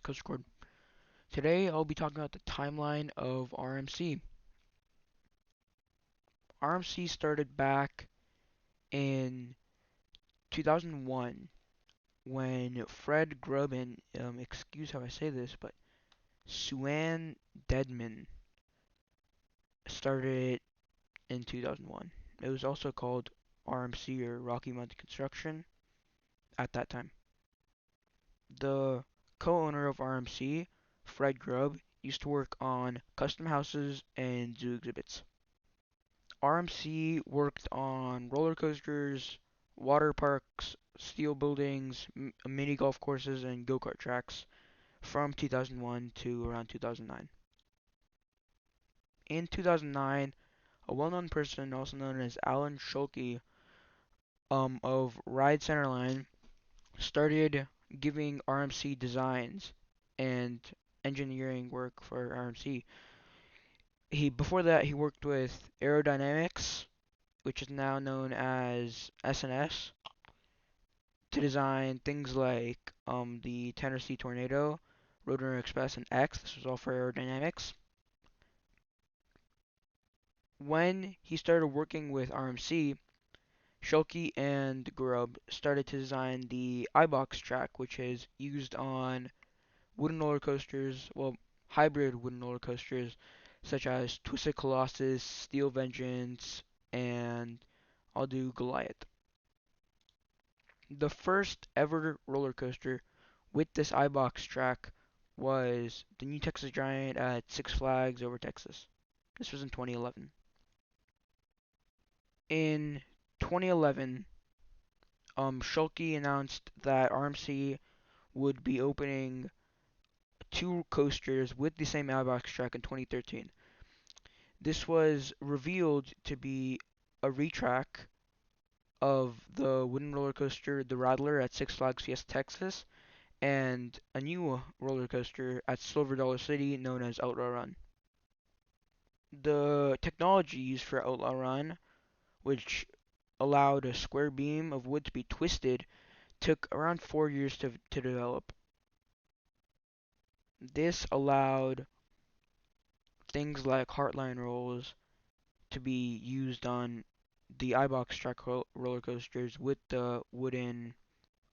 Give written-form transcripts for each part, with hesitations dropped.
podcast, Coast Record. Today I'll be talking about the timeline of RMC. RMC started back in 2001 when Fred Grubb and, excuse how I say this, but Suan Deadman started it in 2001. It was also called RMC or Rocky Mountain Construction at that time. The co-owner of RMC, Fred Grubb, used to work on custom houses and zoo exhibits. RMC worked on roller coasters, water parks, steel buildings, mini golf courses, and go-kart tracks from 2001 to around 2009. In 2009, a well-known person, also known as Alan Schulke, of Ride Centerline, started giving RMC designs and engineering work for RMC. Before that he worked with Aerodynamics, which is now known as SNS, to design things like the Tennessee Tornado, Roadrunner Express, and X. This was all for aerodynamics. When he started working with RMC, Schulke and Grubb started to design the iBox track, which is used on wooden roller coasters, well, hybrid wooden roller coasters, such as Twisted Colossus, Steel Vengeance, and I'll do Goliath. The first ever roller coaster with this iBox track was the New Texas Giant at Six Flags Over Texas. This was in 2011. In 2011, Schulke announced that RMC would be opening two coasters with the same iBox track in 2013. This was revealed to be a retrack of the wooden roller coaster The Rattler at Six Flags Fiesta Texas and a new roller coaster at Silver Dollar City known as Outlaw Run. The technology used for Outlaw Run, which allowed a square beam of wood to be twisted, took around 4 years to develop. This allowed things like Heartline rolls to be used on the iBox track roller coasters with the wooden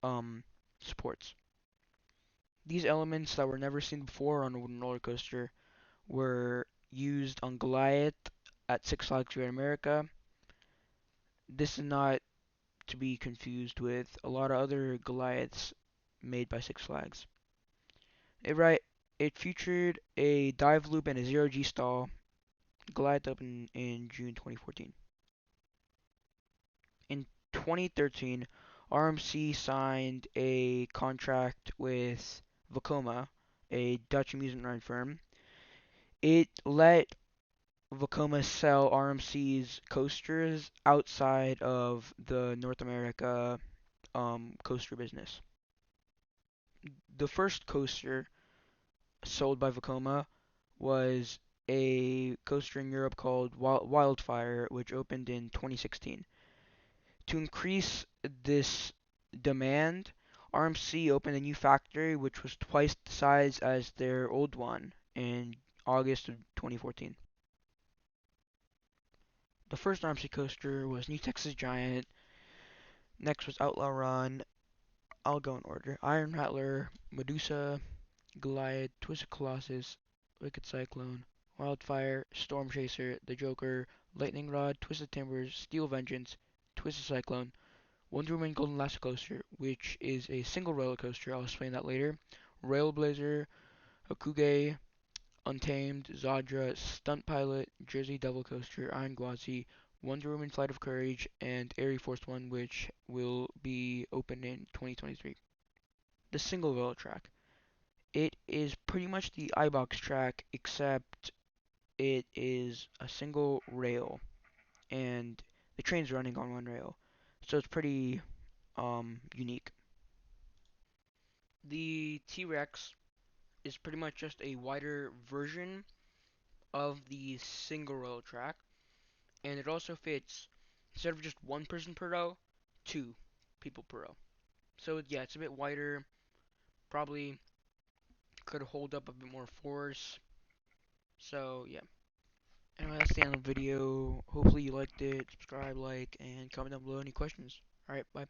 um, supports. These elements that were never seen before on a wooden roller coaster were used on Goliath at Six Flags Great America. This is not to be confused with a lot of other Goliaths made by Six Flags. Right, it featured a dive loop and a zero G stall. Goliath opened in June 2014. In 2013, RMC signed a contract with Vekoma, a Dutch amusement ride firm. It let Vekoma sell RMC's coasters outside of the North America coaster business. The first coaster sold by Vekoma was a coaster in Europe called Wildfire, which opened in 2016. To increase this demand, RMC opened a new factory which was twice the size as their old one in August of 2014. The first RMC coaster was New Texas Giant. Next was Outlaw Run. I'll go in order. Iron Rattler, Medusa, Goliath, Twisted Colossus, Wicked Cyclone, Wildfire, Storm Chaser, The Joker, Lightning Rod, Twisted Timbers, Steel Vengeance, Twisted Cyclone, Wonder Woman Golden Lasso Coaster, which is a single roller coaster. I'll explain that later. Railblazer, Hakuge, Untamed, Zadra, Stunt Pilot, Jersey Devil Coaster, Iron Gwazi, Wonder Woman Flight of Courage, and Airy Force One, which will be open in 2023. The single rail track. It is pretty much the iBox track, except it is a single rail, and the train's running on one rail. So it's pretty unique. The T-Rex is pretty much just a wider version of the single rail track, and it also fits, instead of just one person per row, two people per row. So yeah, it's a bit wider, probably could hold up a bit more force. So yeah. Anyway, that's the end of the video. Hopefully you liked it. Subscribe, like, and comment down below any questions. Alright, bye.